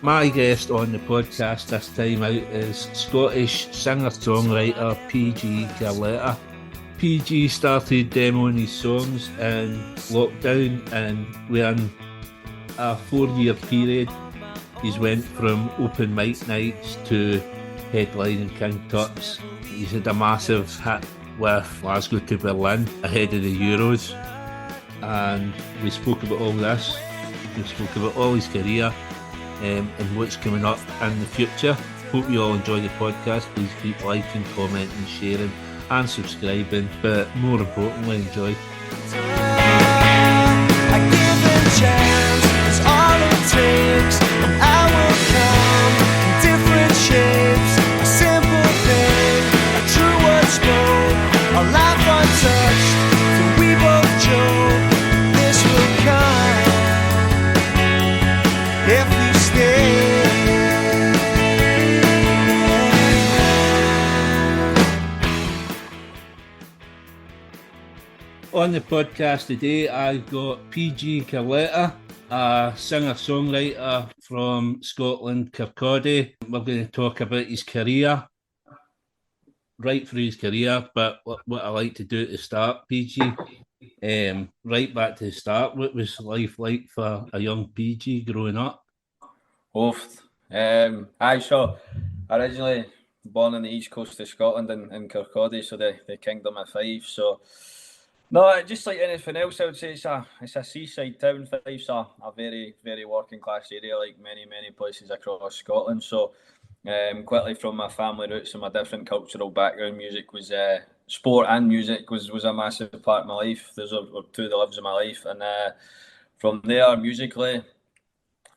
My guest on the podcast this time out is Scottish singer-songwriter PG Ciarletta. PG started demoing his songs in lockdown, and within a 4-year period he's went from open mic nights to headlining King Tut's. He's had a massive hit with Glasgow to Berlin ahead of the Euros, and we spoke about all this. We spoke about all his career and what's coming up in the future. Hope you all enjoy the podcast. Please keep liking, commenting, sharing and subscribing, but more importantly, enjoy. A given chance is all it takes, and I will come in different shapes. A simple thing, a true word spoke, a life untouched, so we both joke. This will come if you stay. On the podcast today, I've got PG Ciarletta, a singer-songwriter from Scotland, Kirkcaldy. We're going to talk about his career, right through his career, but what I like to do at the start, PG, right back to the start, what was life like for a young PG growing up? So originally born on the east coast of Scotland in Kirkcaldy, so the Kingdom of Fife. So no, just like anything else, I would say it's a seaside town. Fife's a very, very working class area, like many places across Scotland. So quickly from my family roots and my different cultural background, music was sport and music was a massive part of my life. Those are two of the lives of my life, and from there musically,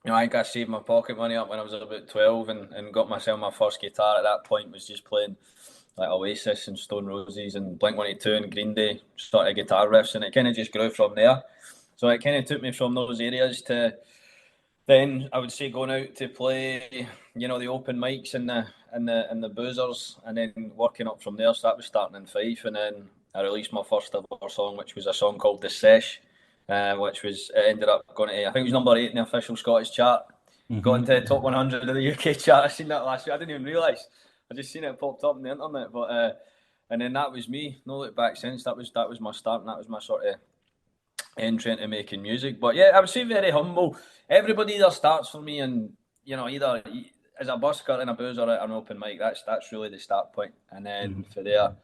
I think I saved my pocket money up when I was about 12 and got myself my first guitar. At that point was just playing like Oasis and Stone Roses and Blink-182 and Green Day sort of guitar riffs, and it kind of just grew from there. So it kind of took me from those areas to then I would say going out to play, the open mics and the boozers, and then working up from there. So that was starting in Fife, and then I released my first ever song, which was a song called The Sesh, which was it ended up going to, I think it was number 8 in the official Scottish chart. Mm-hmm. Got into the top 100 of the UK chart. I seen that last year. I didn't even realise. I just seen it popped up on the internet, but and then that was me. No look back since. That was my start, and that was my sort of entry into making music. But yeah, I would say very humble. Everybody either starts for me, and either as a busker in a boozer or an open mic. That's really the start point, and then for there,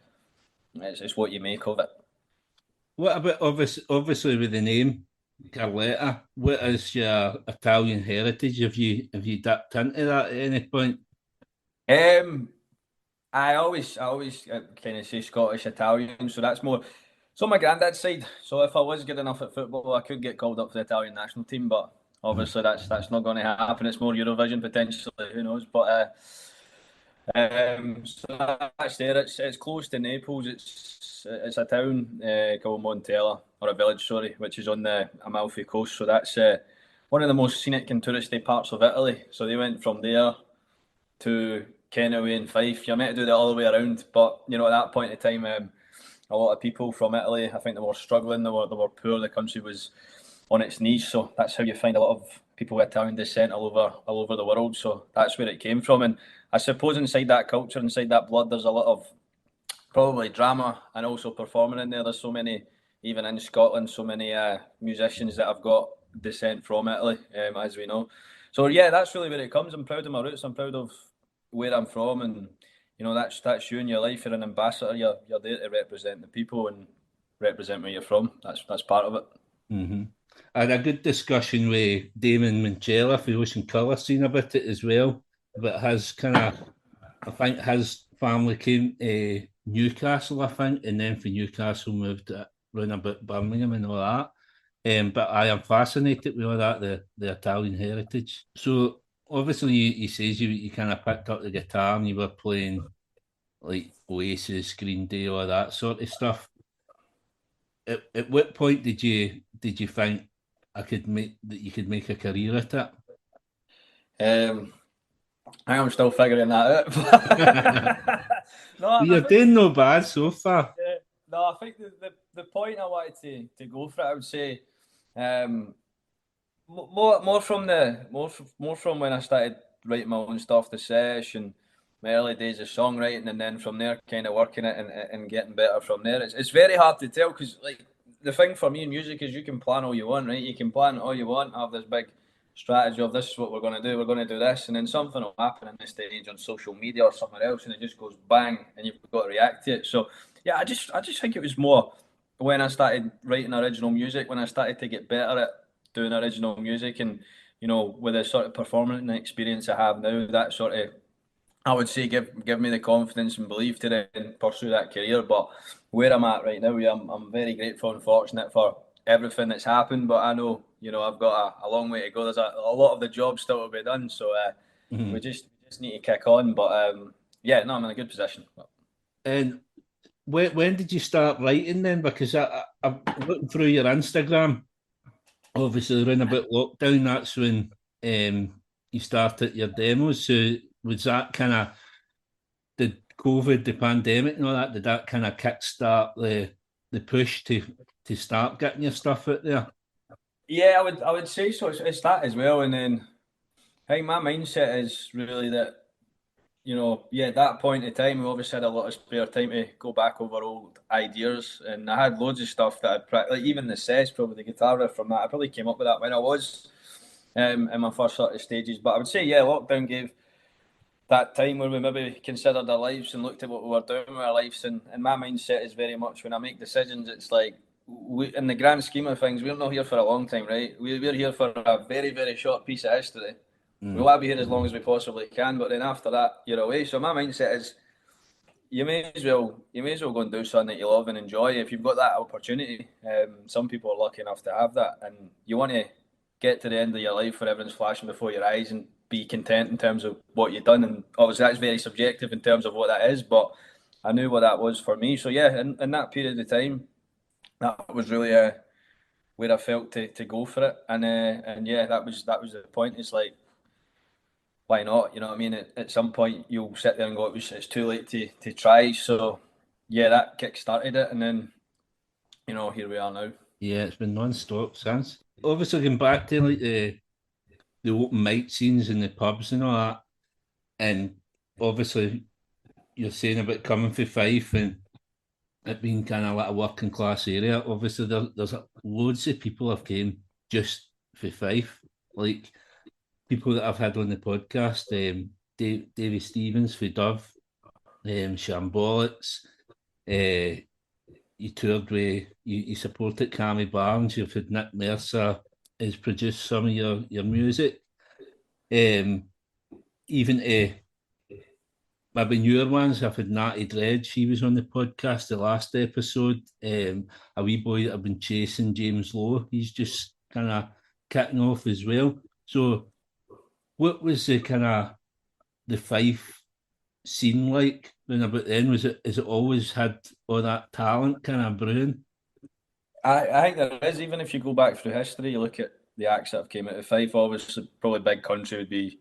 it's what you make of it. What about obviously with the name Ciarletta? What is your Italian heritage? Have you dipped into that at any point? I always kind of say Scottish Italian, so that's more. So my granddad's side. So if I was good enough at football, I could get called up for the Italian national team, but obviously that's not going to happen. It's more Eurovision potentially, who knows? But so that's there. It's close to Naples. It's a town called Montella, or a village, sorry, which is on the Amalfi Coast. So that's one of the most scenic and touristy parts of Italy. So they went from there to Kenaway and Fife. You're meant to do that all the way around, but at that point in time, a lot of people from Italy, I think they were struggling. They were poor. The country was on its knees. So that's how you find a lot of people with Italian descent all over the world. So that's where it came from. And I suppose inside that culture, inside that blood, there's a lot of probably drama and also performing in there. There's so many, even in Scotland, so many musicians that have got descent from Italy, as we know. So yeah, that's really where it comes. I'm proud of my roots. I'm proud of where I'm from, and that's you in your life. You're an ambassador. You're there to represent the people and represent where you're from. That's part of it. Mm-hmm. I had a good discussion with Damon Manchella for the Ocean Colour scene about it as well. But his I think his family came to Newcastle, and then from Newcastle moved round about Birmingham and all that. But I am fascinated with all that, the Italian heritage. So obviously he says you kind of picked up the guitar and you were playing like Oasis, Green Day, all that sort of stuff. At what point did you think you could make a career at it? I am still figuring that out. No, you're doing no bad so far. No, I think the point I wanted to go for it, I would say, More from more from when I started writing my own stuff, the sesh and my early days of songwriting, and then from there, kind of working it and getting better from there. It's very hard to tell because like the thing for me in music is you can plan all you want, right? You can plan all you want, have this big strategy of this is what we're going to do. We're going to do this, and then something will happen in this day and age on social media or somewhere else, and it just goes bang, and you've got to react to it. So yeah, I just think it was more when I started writing original music, when I started to get better at doing original music, and with the sort of performing experience I have now, that sort of, I would say, give me the confidence and belief to then pursue that career. But where I'm at right now, yeah, I'm very grateful and fortunate for everything that's happened. But I know, I've got a long way to go. There's a lot of the job still to be done. So we just need to kick on. But yeah, no, I'm in a good position. And when did you start writing then? Because I'm looking through your Instagram. Obviously, around about lockdown, that's when you started your demos. So was that kind of the COVID, the pandemic, and all that? Did that kind of kickstart the push to start getting your stuff out there? Yeah, I would say so. It's that as well, and then I think my mindset is really that at that point in time, we obviously had a lot of spare time to go back over old ideas, and I had loads of stuff that like even the says probably the guitar riff from that. I probably came up with that when I was in my first sort of stages. But I would say, yeah, lockdown gave that time where we maybe considered our lives and looked at what we were doing with our lives. And my mindset is very much when I make decisions, it's like, in the grand scheme of things, we're not here for a long time, right? We're here for a very, very short piece of history. We want to be here as long as we possibly can, but then after that, you're away. So my mindset is, you may as well go and do something that you love and enjoy if you've got that opportunity. Some people are lucky enough to have that, and you want to get to the end of your life where everything's flashing before your eyes and be content in terms of what you've done. And obviously that's very subjective in terms of what that is, but I knew what that was for me. So yeah, in that period of time, that was really where I felt to go for it, and yeah, that was the point. It's like, why not? You know what I mean? At some point, you'll sit there and go, it's too late to try. So, yeah, that kick started it, and then, here we are now. Yeah, it's been non-stop since. Obviously, going back to like the open mic scenes in the pubs and all that, and obviously, you're saying about coming for Fife and it being kind of like a working class area. Obviously, there's loads of people have came just for Fife, like people that I've had on the podcast, Davy Stevens for Dove, Shambolics. You toured with, you supported Cammy Barnes. You've had Nick Mercer has produced some of your music. Even maybe newer ones, I've had Nati Dredd. She was on the podcast the last episode. A wee boy that I've been chasing, James Lowe. He's just kind of kicking off as well. So, what was the kind of the Fife scene like when about then? Has it always had all that talent kind of brewing? I think there is, even if you go back through history, you look at the acts that have came out of Fife, obviously, probably Big Country would be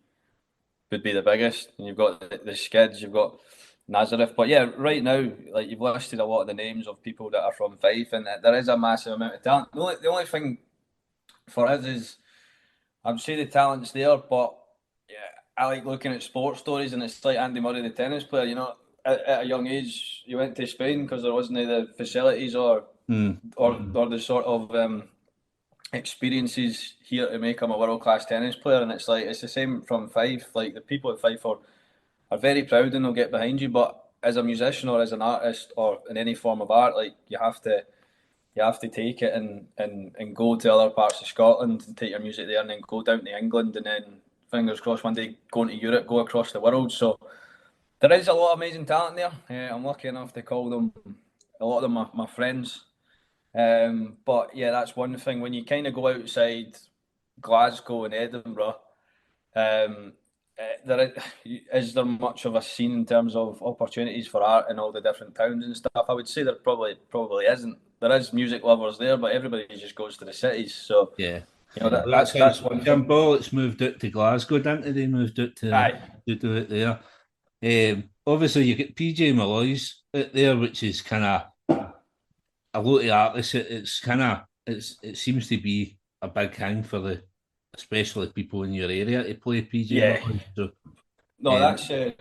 the biggest. And you've got the Skids, you've got Nazareth. But yeah, right now, like you've listed a lot of the names of people that are from Fife, and there is a massive amount of talent. The only thing for us is, I'd say the talent's there, but yeah, I like looking at sports stories, and it's like Andy Murray, the tennis player. At a young age, he went to Spain because there wasn't the facilities or the sort of experiences here to make him a world class tennis player. And it's like it's the same from Fife. Like the people at Fife are very proud and they'll get behind you, but as a musician or as an artist or in any form of art, like you have to take it and go to other parts of Scotland and take your music there, and then go down to England, and then fingers crossed one day going to Europe, go across the world. So there is a lot of amazing talent there. I'm lucky enough to call them, a lot of them, my friends. But yeah, that's one thing. When you kind of go outside Glasgow and Edinburgh, is there much of a scene in terms of opportunities for art in all the different towns and stuff? I would say there probably isn't. There is music lovers there, but everybody just goes to the cities. So yeah, that's one thing. Shambolics moved out to Glasgow, didn't they? Moved out to do it there. Obviously, you get PG Malloy's out there, which is kind of a lot of artists. It seems to be a big thing for especially people in your area, to play PG Yeah. Malloy. So, No, that's the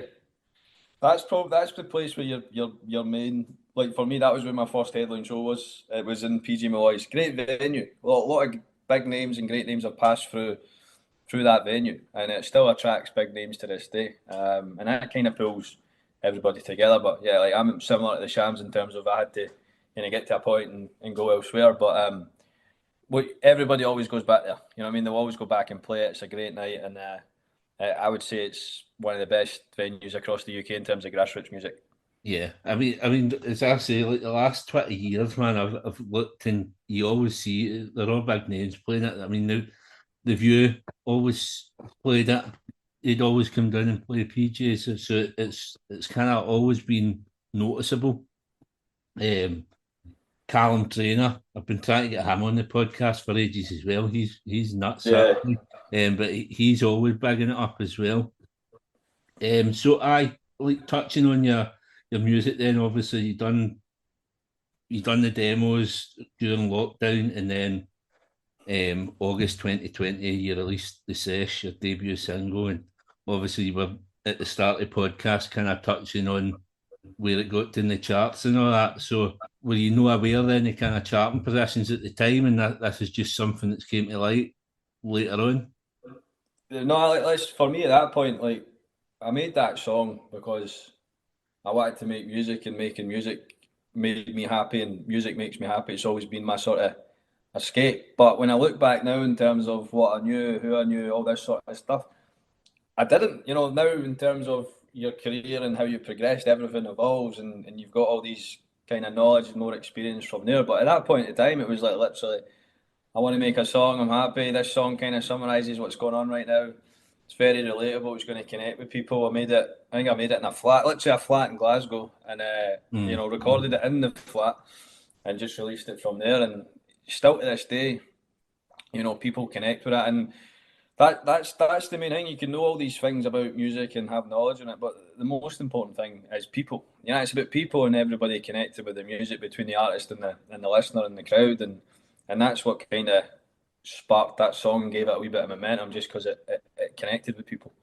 place where your main, like for me, that was where my first headline show was. It was in PG Malloy's. Great venue. A lot of big names and great names have passed through that venue, and it still attracts big names to this day. And that kind of pulls everybody together. But yeah, like I'm similar to the Shams in terms of I had to get to a point and go elsewhere. But everybody always goes back there. You know what I mean? They'll always go back and play it. It's a great night, and I would say it's one of the best venues across the UK in terms of grassroots music. yeah, I mean, as I say, like the last 20 years, man, I've looked and you always see they're all big names playing it. I mean, the View always played it. They'd always come down and play PJs, so it's kind of always been noticeable. Callum Trainer, I've been trying to get him on the podcast for ages as well. He's nuts, Yeah. but he's always bigging it up as well. So I like touching on your music. Then obviously you done the demos during lockdown, and then August 2020 you released the Sesh, your debut single, and obviously you were at the start of the podcast kind of touching on where it got in the charts and all that. So were you no aware of any kind of charting positions at the time, and that this is just something that's came to light later on? No, like for me at that point, like I made that song because I wanted to make music, and making music made me happy, and music makes me happy. It's always been my sort of escape. But when I look back now in terms of what I knew, who I knew, all this sort of stuff, I didn't. You know, now in terms of your career and how you progressed, everything evolves, and you've got all these kind of knowledge and more experience from there. But at that point in time, it was like literally, I want to make a song. I'm happy. This song kind of summarizes what's going on right now. It's very relatable. It's going to connect with people. I think I made it in a flat, literally a flat in Glasgow, and recorded it in the flat, and just released it from there. And still to this day, people connect with it, and that's the main thing. You can know all these things about music and have knowledge in it, but the most important thing is people. It's about people and everybody connected with the music between the artist and the listener and the crowd, and that's what kind of sparked that song and gave it a wee bit of momentum, just because it connected with people.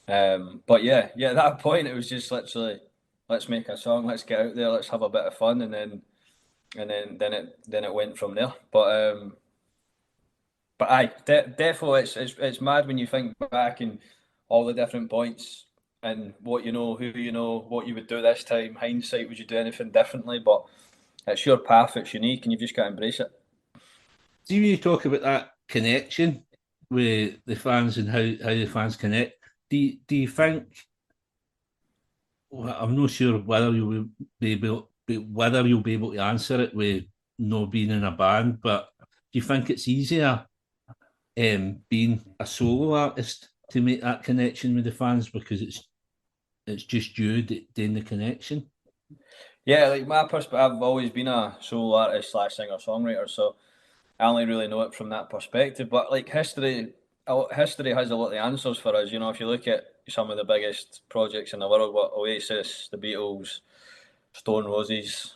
But yeah, at that point it was just literally, let's make a song, let's get out there, let's have a bit of fun, and then it went from there. But aye, definitely, it's mad when you think back and all the different points and what you know, who you know, what you would do this time. Hindsight, would you do anything differently? But it's your path, it's unique, and you've just got to embrace it. See, when you talk about that connection with the fans and how the fans connect, do you think? Well, I'm not sure whether you'll be able to answer it with no being in a band, but do you think it's easier being a solo artist to make that connection with the fans because it's just you doing the connection? Yeah, like my perspective, I've always been a solo artist / singer songwriter, so I only really know it from that perspective. But like history has a lot of answers for us. If you look at some of the biggest projects in the world, what Oasis, the Beatles, Stone Roses,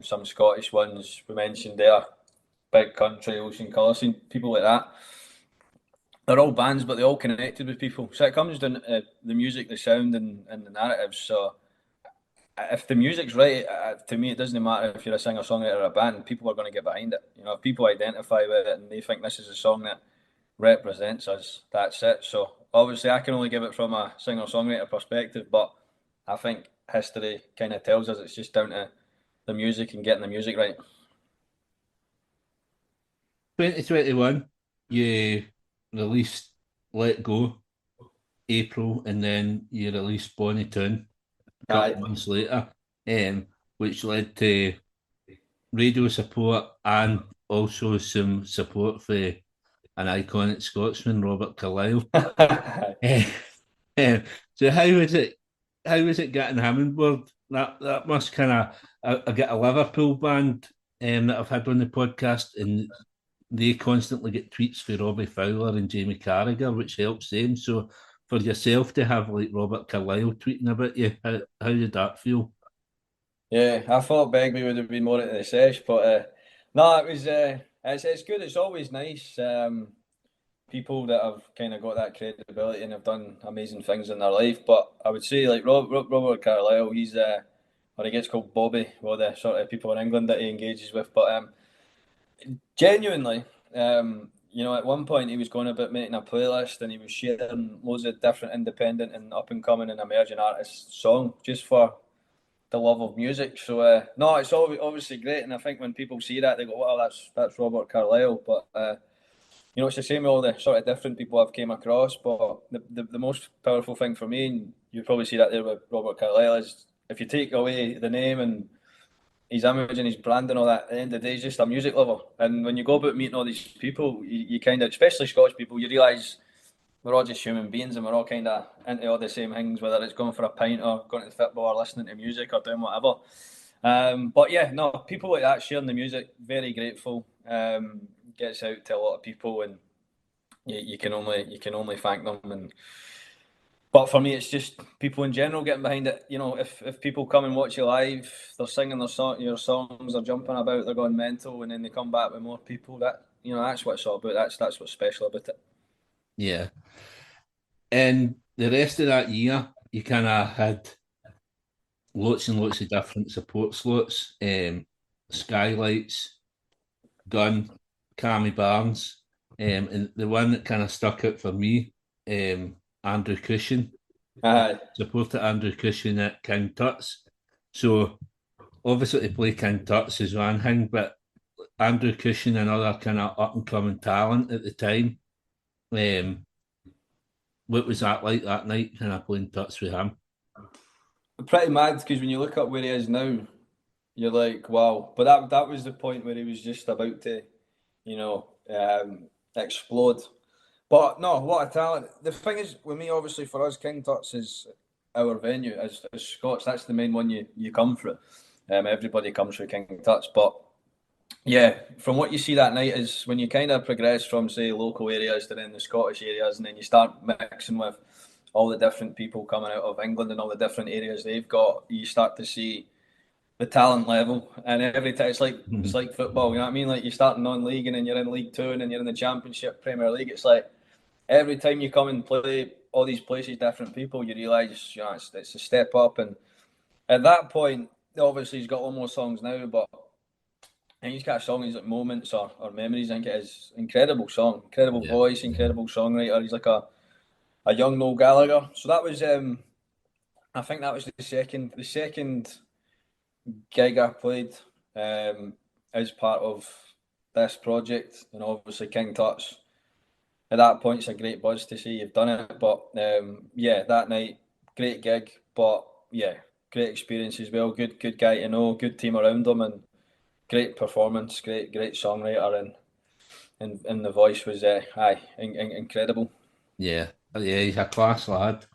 some Scottish ones we mentioned there, Big Country, Ocean Colour Scene, people like that. They're all bands, but they all connected with people. So it comes down to the music, the sound, and the narrative. So if the music's right, to me, it doesn't matter if you're a singer, songwriter, or a band. People are going to get behind it. If people identify with it and they think this is a song that represents us, that's it. So obviously, I can only give it from a singer, songwriter perspective, but I think history kind of tells us it's just down to the music and getting the music right. 2021, you released Let Go, April, and then you released Bonnie Toon a couple of months later, which led to radio support and also some support for an iconic Scotsman, Robert Carlyle. So how was it getting him on board? That must kind of I get a Liverpool band that I've had on the podcast, and they constantly get tweets for Robbie Fowler and Jamie Carragher, which helps them. So for yourself to have like Robert Carlyle tweeting about you, how did that feel? Yeah, I thought Begbie would have been more into the sesh, but no, it was. It's good. It's always nice. people that have kind of got that credibility and have done amazing things in their life. But I would say like Robert Carlyle, he's or he gets called Bobby, well the sort of people in England that he engages with. But genuinely, at one point he was going about making a playlist and he was sharing loads of different independent and up and coming and emerging artists' songs just for the love of music. So no, it's obviously great, and I think when people see that they go, "Wow, that's Robert Carlyle." But it's the same with all the sort of different people I've came across. But the most powerful thing for me, and you probably see that there with Robert Carlyle, is if you take away the name and his image and his brand and all that, at the end of the day, he's just a music lover. And when you go about meeting all these people, you kind of, especially Scottish people, you realise we're all just human beings and we're all kind of into all the same things, whether it's going for a pint or going to the football or listening to music or doing whatever. But yeah, no, people like that sharing the music, very grateful. Gets out to a lot of people, and you can only thank them. But for me, it's just people in general getting behind it. If people come and watch you live, they're singing your songs, they're jumping about, they're going mental, and then they come back with more people. That's what it's all about. That's what's special about it. Yeah. And the rest of that year, you kind of had lots and lots of different support slots. Skylights, Gun, Cammy Barnes, and the one that kind of stuck out for me, Andrew Cushion. Supported Andrew Cushion at King Tut's. So obviously to play King Tut's is one thing, but Andrew Cushion, another kind of up and coming talent at the time. What was that like that night, kind of playing Tut's with him? Pretty mad, because when you look up where he is now, you're like, wow. But that was the point where he was just about to, explode. But no, what a talent. The thing is, with me, obviously, for us, King Tut's is our venue. As Scots, that's the main one you come through. Everybody comes through King Tut's. But yeah, from what you see that night is when you kind of progress from, say, local areas to then the Scottish areas, and then you start mixing with all the different people coming out of England and all the different areas they've got, you start to see the talent level. And every time it's like football, you know what I mean? Like you start in non-league and then you're in League Two and then you're in the Championship, Premier League. It's like every time you come and play all these places, different people, you realise it's a step up. And at that point, obviously he's got one more songs now, but I think he's got a song, he's like Moments or Memories. I think it is. Incredible song, incredible voice, incredible songwriter. He's like a young Noel Gallagher. So that was, I think that was the second gig I played as part of this project, and obviously King Tut's. At that point, it's a great buzz to see you've done it. But that night, great gig. But yeah, great experience as well. Good guy to know. Good team around him, and great performance. Great songwriter, and the voice was incredible. Yeah, he's a class lad.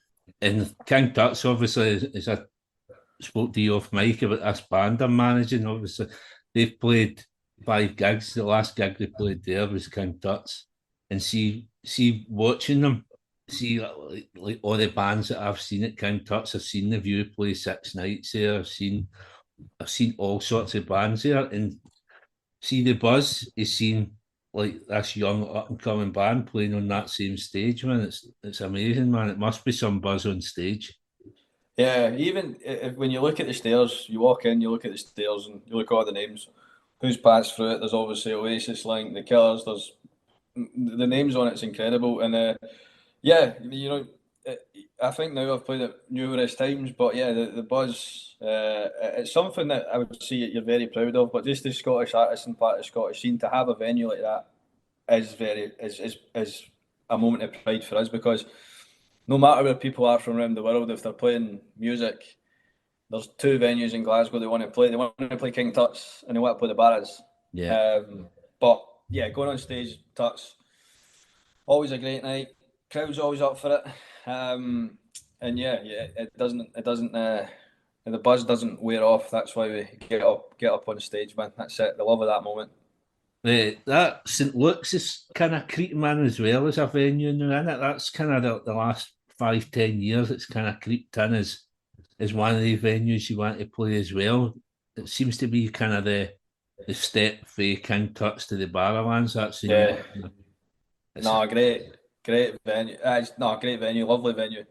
And King Tut's obviously, as I spoke to you off mic about this band I'm managing, obviously they've played 5 gigs. The last gig they played there was King Tut's. And see watching them, see like all the bands that I've seen at King Tut's, I've seen The View play 6 nights there, I've seen all sorts of bands there, and see the buzz is seen like this young up and coming band playing on that same stage, man. It's amazing, man. It must be some buzz on stage. Yeah, even when you look at the stairs, you walk in, you look at the stairs, and you look at all the names. Who's passed through it? There's obviously Oasis, Link, The Killers. There's the names on it's incredible, and I think now I've played it numerous times, but yeah, the buzz, it's something that I would say you're very proud of. But just as Scottish artists and part of the Scottish scene, to have a venue like that is a moment of pride for us, because no matter where people are from around the world, if they're playing music, there's 2 venues in Glasgow they want to play. They want to play King Tut's and they want to play the Barras. Yeah. But yeah, going on stage, Tut's, always a great night. Crowd's always up for it. And it doesn't. The buzz doesn't wear off. That's why we get up on stage, man. That's it. The love of that moment. That St Luke's is kind of creeping in as well as a venue now, isn't it? That's kind of the last 5-10 years. It's kind of creeped in as one of the venues you want to play as well. It seems to be kind of the step for King Tut's to the Barrowlands. That's No, great venue. No, great venue, lovely venue.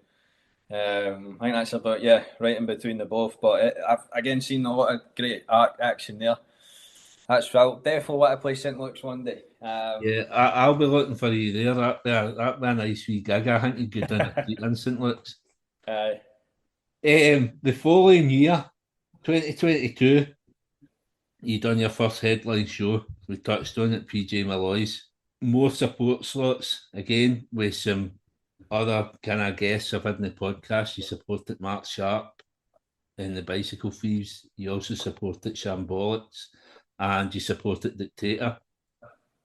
I think that's about right in between the both. But I've again seen a lot of great action there. I'll definitely want to play St Luke's one day. Yeah, I'll be looking for you there. That'd be a nice wee gig. I think you'd go down a treat in St Luke's. Aye. The following year, 2022, you done your first headline show. We touched on it, PJ Malloy's. More support slots again with some other kind of guests I've had in the podcast. You supported Mark Sharp in the Bicycle Thieves. You also supported Shambolics, and you supported Dictator.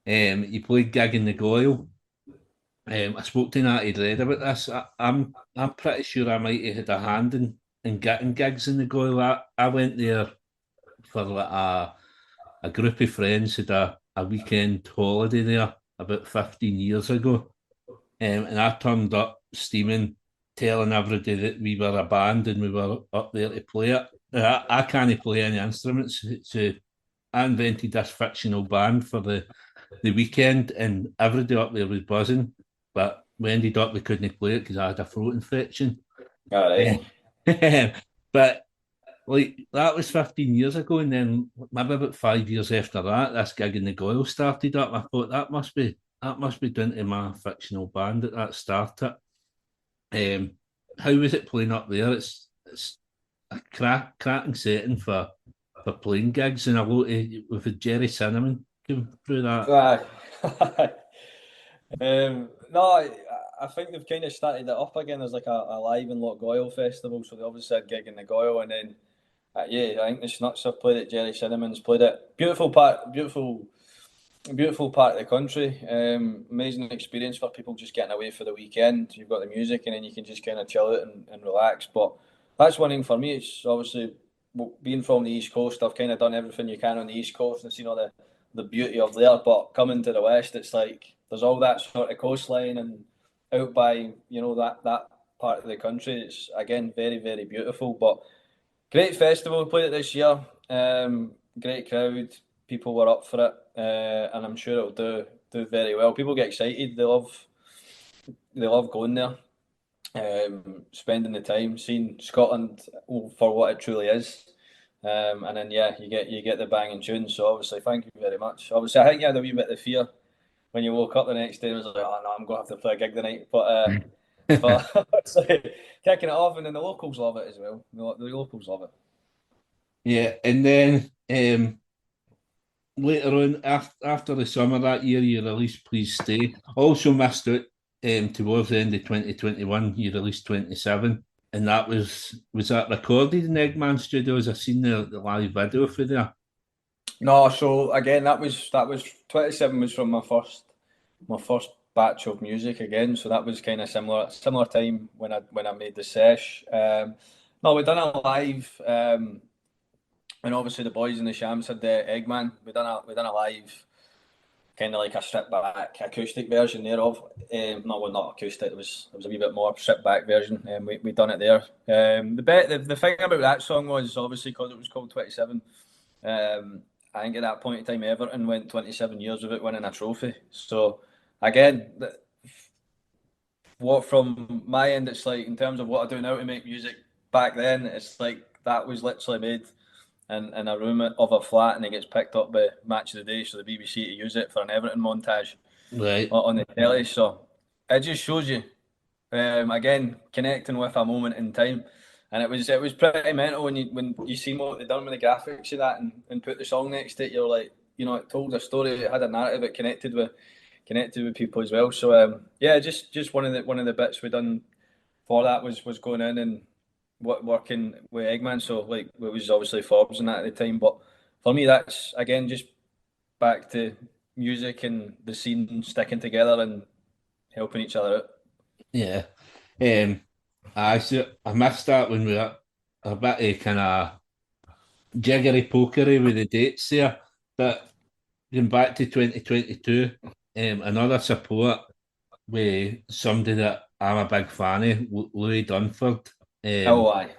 You played gig in the Goyle. I spoke to Nati Dredd about this. I'm pretty sure I might have had a hand in getting gigs in the Goyle. I went there for like a group of friends had a weekend holiday there about 15 years ago. And I turned up steaming, telling everybody that we were a band and we were up there to play it. I can't play any instruments, so I invented this fictional band for the weekend, and everybody up there was buzzing. But we ended up we couldn't play it because I had a throat infection. All right. But like that was 15 years ago, and then maybe about 5 years after that, this gig in the Goyle started up. I thought that must be down to my fictional band that started. How was it playing up there? It's a cracking setting for playing gigs, and a lot of with Jerry Cinnamon going through that. No, I think they've kind of started it up again. There's like a live in Loch Goyle festival, so they obviously had a gig in the Goyle, and then I think the Snuts have played it. Jerry Cinnamon's played it. Beautiful part of the country. Amazing experience for people just getting away for the weekend. You've got the music, and then you can just kind of chill out and relax. But that's one thing for me. It's obviously being from the East Coast. I've kind of done everything you can on the East Coast and seen all the beauty of there. But coming to the West, it's like there's all that sort of coastline and out by that part of the country. It's again very, very beautiful. But great festival. We played it this year. Great crowd. People were up for it, and I'm sure it'll do very well. People get excited. They love going there, spending the time, seeing Scotland for what it truly is. And then you get the banging tunes. So obviously, thank you very much. Obviously, I think you had a wee bit of fear when you woke up the next day. It was like, oh no, I'm going to have to play a gig tonight. But it's like kicking it off, and then the locals love it as well. The locals love it. Yeah, and then later on, after the summer that year, you released Please Stay. Also missed out towards the end of 2021, you released 27. And that was that recorded in Eggman Studios? I've seen the live video for there. No, so again, that was 27 was from my first batch of music again. So that was kind of similar time when I made the sesh. No, we done a live, and obviously the boys in the Shams had the Eggman. We done a live, kind of like a stripped back acoustic version thereof. No, not acoustic. It was a wee bit more stripped back version. We done it there. The thing about that song was obviously because it was called 27. I think at that point in time, Everton went 27 years without winning a trophy. So again, what from my end, it's like in terms of what I do now to make music back then, it's like that was literally made in a room of a flat, and it gets picked up by Match of the Day, so the BBC to use it for an Everton montage on the telly. So it just shows you, again, connecting with a moment in time. And it was pretty mental when you see what they done with the graphics of that and put the song next to it. You're like, it told a story, it had a narrative, it connected with people as well. So just one of the bits we done for that was going in and working with Eggman. So like it was obviously Forbes and that at the time, but for me that's again just back to music and the scene sticking together and helping each other out. Yeah. I missed that when we were a bit of kind of jiggery pokery with the dates there. But going back to 2022, another support with somebody that I'm a big fan of, Louis Dunford. Aye.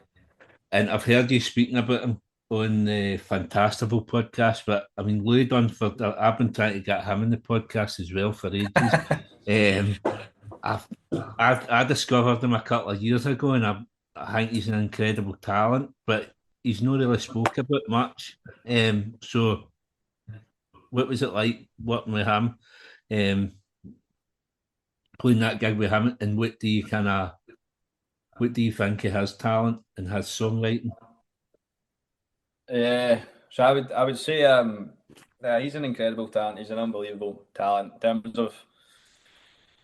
And I've heard you speaking about him on the Fantastical podcast, but I mean, Louis Dunford, I've been trying to get him in the podcast as well for ages. Um, I've, I discovered him a couple of years ago, and I think he's an incredible talent, but he's not really spoke about much. So what was it like working with him, um, playing that gig with him, and what do you think of his talent and his songwriting? Yeah, so I would say yeah, he's an incredible talent. He's an unbelievable talent in terms of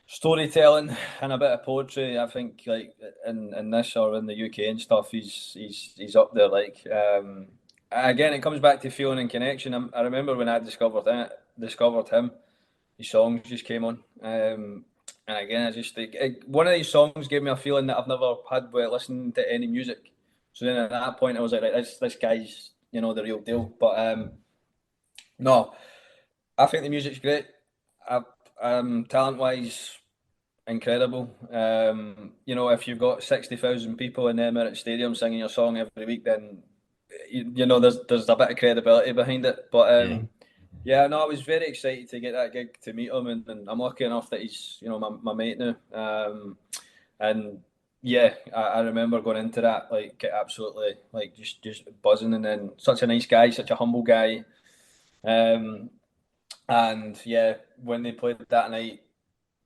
storytelling and a bit of poetry. I think like in this or in the UK and stuff, he's up there. Like again, it comes back to feeling and connection. I remember when I discovered him, his songs just came on. And again, I just think one of these songs gave me a feeling that I've never had with listening to any music. So then at that point, I was like, right, this guy's the real deal. But no, I think the music's great. Talent wise, incredible. If you've got 60,000 people in the Emirates Stadium singing your song every week, then there's a bit of credibility behind it. But Yeah, yeah, no, I was very excited to get that gig to meet him, and I'm lucky enough that he's my mate now. And yeah, I remember going into that like absolutely like just buzzing, and then such a nice guy, such a humble guy. Um, and yeah, when they played that night,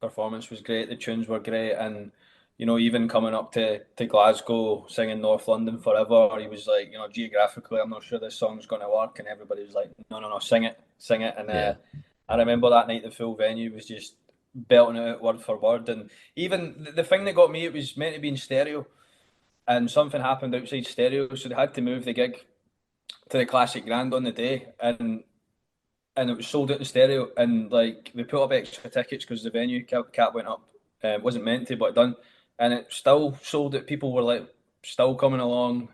performance was great. The tunes were great, and even coming up to Glasgow, singing North London Forever, he was like, geographically, I'm not sure this song's going to work, and everybody was like, no, no, no, sing it, and yeah, I remember that night the full venue was just belting it out word for word, and even the thing that got me, it was meant to be in stereo, and something happened outside stereo, so they had to move the gig to the Classic Grand on the day, and it was sold out in stereo, and like they put up extra tickets because the venue cap went up. It wasn't meant to, but it done, and it still sold it. People were like still coming along.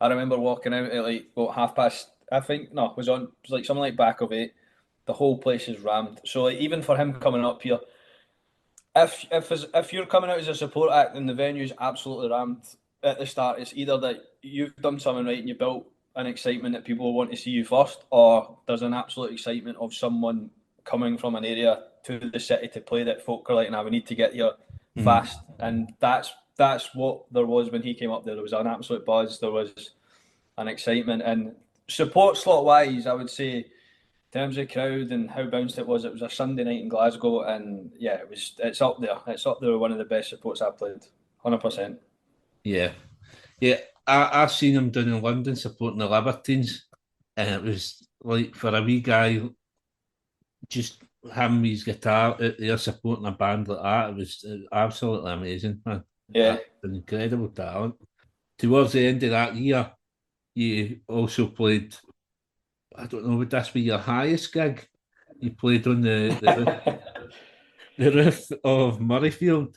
I remember walking out at like what 1:30. I think no, it was like something like back of 8. The whole place is rammed. So like even for him coming up here, if you're coming out as a support act and the venue's absolutely rammed at the start, it's either that you've done something right and you built an excitement that people want to see you first, or there's an absolute excitement of someone coming from an area to the city to play that folk are like, now we need to get here mm, fast. And that's what there was when he came up there. There was an absolute buzz, there was an excitement, and support slot wise, I would say in terms of crowd and how bounced it was a Sunday night in Glasgow, and yeah, it's up there. It's up there with one of the best supports I've played. 100%. yeah, yeah. I've seen him down in London supporting the Libertines, and it was like for a wee guy, just having his guitar out there supporting a band like that. It was absolutely amazing, man. Yeah. That's an incredible talent. Towards the end of that year, you also played. I don't know, would this be your highest gig? You played on the roof of Murrayfield.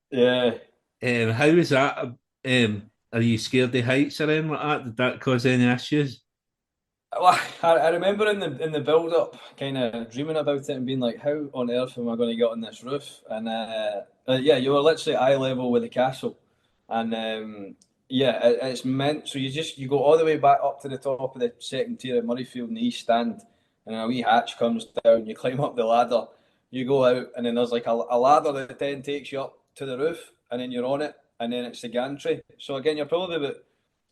Yeah. How was that? Are you scared of heights or anything like that? Did that cause any issues? Well, I remember in the build up, kind of dreaming about it and being like, how on earth am I going to get on this roof? And yeah, you were literally eye level with the castle, and yeah, it's meant so you go all the way back up to the top of the second tier of Murrayfield in the East Stand, and a wee hatch comes down. You climb up the ladder, you go out, and then there's like a ladder that then takes you up to the roof, and then you're on it, and then it's the gantry. So again, you're probably about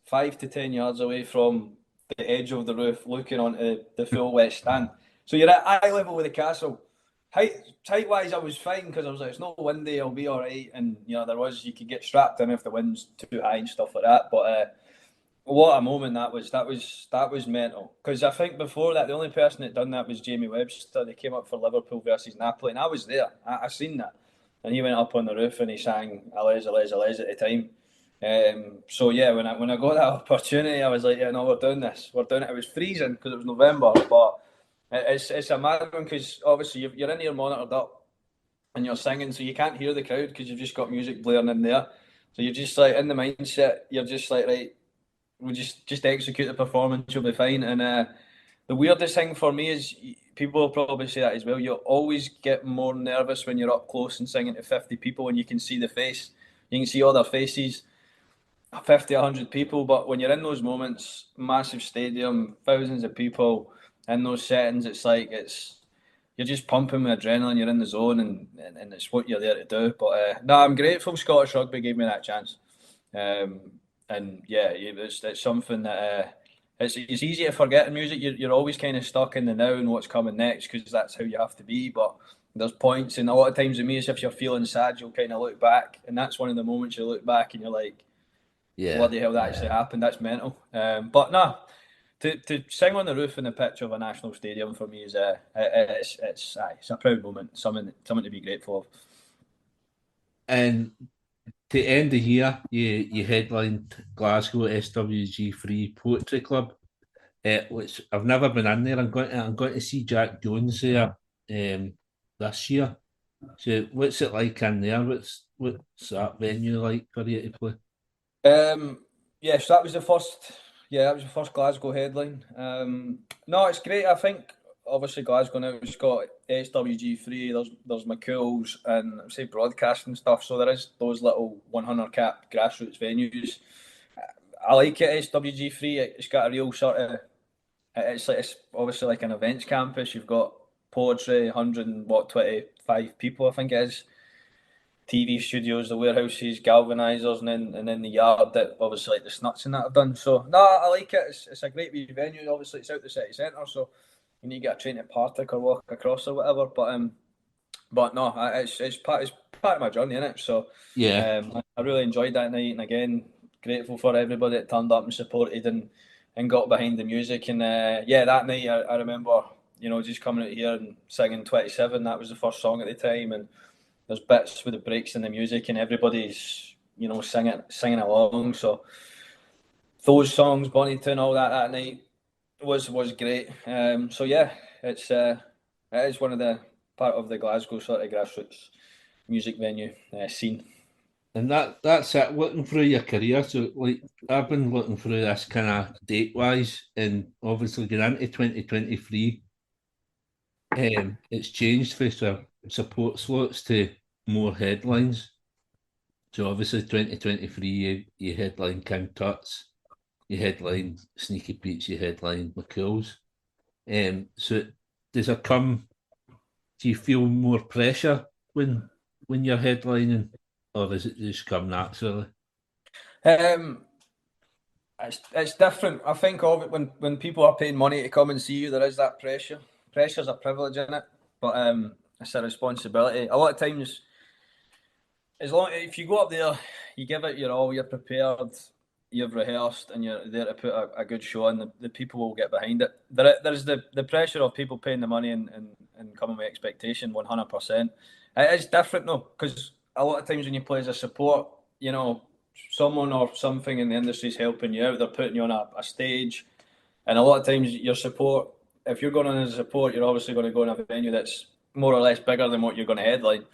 5 to 10 yards away from the edge of the roof, looking onto the full west stand. So you're at eye level with the castle. Height wise, I was fine because I was like, it's not windy, I'll be all right. And you could get strapped in if the wind's too high and stuff like that. But what a moment that was! That was mental. Because I think before that, the only person that done that was Jamie Webster. They came up for Liverpool versus Napoli, and I was there. I seen that, and he went up on the roof and he sang "Alez, Alez, Alez" at the time. So yeah, when I got that opportunity, I was like, yeah, no, we're doing this. We're doing it. It was freezing because it was November, but it's a mad one because obviously you're in here monitored up and you're singing, so you can't hear the crowd because you've just got music blaring in there. So you're just like in the mindset. You're just like, right, we'll just execute the performance. You'll be fine. And the weirdest thing for me is people will probably say that as well. You always get more nervous when you're up close and singing to 50 people and you can see the face. You can see all their faces. 50, 100 people, but when you're in those moments, massive stadium, thousands of people in those settings, you're just pumping with adrenaline. You're in the zone, and it's what you're there to do. But no, I'm grateful Scottish Rugby gave me that chance. And yeah, it's something that it's easy to forget in music. You're always kind of stuck in the now and what's coming next because that's how you have to be. But there's points, and a lot of times with me, is if you're feeling sad, you'll kind of look back, and that's one of the moments you look back and you're like, bloody hell, that actually happened. That's mental. But no, to sing on the roof in the pitch of a national stadium for me is it's a proud moment, something to be grateful of. And to end the year, you headlined Glasgow SWG3 Poetry Club, which I've never been in there. I'm going to see Jack Jones there this year. So what's it like in there? What's that venue like for you to play? Yes, that was the first. Yeah, that was the first Glasgow headline. No, it's great. I think obviously Glasgow now has got SWG3. There's McCool's and say broadcasting stuff. So there is those little 100 cap grassroots venues. I like it. SWG3. It's got a real sort of. It's obviously like an events campus. You've got poetry, 125 people, I think it is. TV studios, the warehouses, galvanisers, and then the yard that obviously like the snuts and that I've done. So no, I like it. It's a great wee venue. Obviously, it's out the city centre, so you need to get a train to Partick or walk across or whatever. But no, it's part of my journey, innit? So yeah, I really enjoyed that night, and again, grateful for everybody that turned up and supported and got behind the music. And yeah, that night I remember, just coming out here and singing 27. That was the first song at the time, and there's bits with the breaks in the music and everybody's, singing along. So those songs, Bonnytown, all that night was great. So yeah, it is one of the part of the Glasgow sort of grassroots music venue scene. and that's it. Looking through your career, so like I've been looking through this kind of date wise, and obviously getting into 2023. It's changed for support slots to more headlines. So obviously 2023 you headline King Tut's, you headline Sneaky Pete's, you headline McCool's. So do you feel more pressure when you're headlining, or does it just come naturally? It's different. I think of it when people are paying money to come and see you, there is that pressure. Pressure's a privilege in it, but it's a responsibility. A lot of times, if you go up there, you give it your all, you're prepared, you've rehearsed, and you're there to put a good show on, the people will get behind it. There's the pressure of people paying the money and coming with expectation, 100%. It is different though, because a lot of times when you play as a support, someone or something in the industry is helping you out. They're putting you on a stage, and a lot of times your support, if you're going on as a support, you're obviously going to go in a venue that's more or less bigger than what you're going to headline.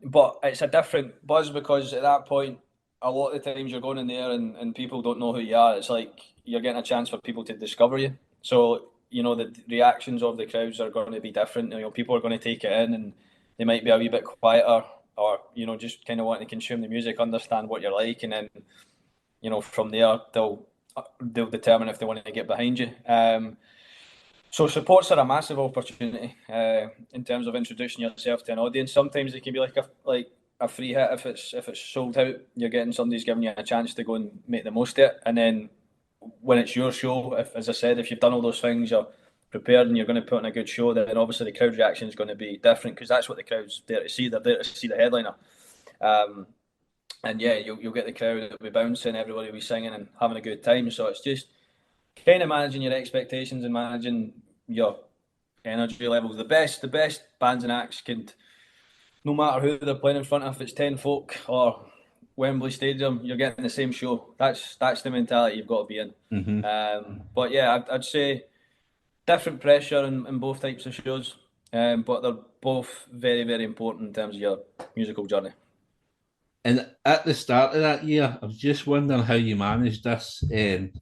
But it's a different buzz because at that point, a lot of the times you're going in there and people don't know who you are. It's like you're getting a chance for people to discover you. So, the reactions of the crowds are going to be different. People are going to take it in and they might be a wee bit quieter or, just kind of wanting to consume the music, understand what you're like. And then, from there, they'll determine if they want to get behind you. So supports are a massive opportunity in terms of introducing yourself to an audience. Sometimes it can be like a free hit if it's sold out. You're getting somebody's giving you a chance to go and make the most of it. And then when it's your show, as I said, if you've done all those things, you're prepared and you're going to put on a good show, then obviously the crowd reaction is going to be different because that's what the crowd's there to see. They're there to see the headliner. And yeah, you'll get the crowd that'll be bouncing, everybody will be singing and having a good time. So it's just kind of managing your expectations and managing your energy levels. The best bands and acts can, no matter who they're playing in front of, if it's 10 folk or Wembley Stadium, you're getting the same show. That's the mentality you've got to be in. Mm-hmm. But yeah, I'd say different pressure in both types of shows, but they're both very, very important in terms of your musical journey. And at the start of that year, I was just wondering how you managed this. You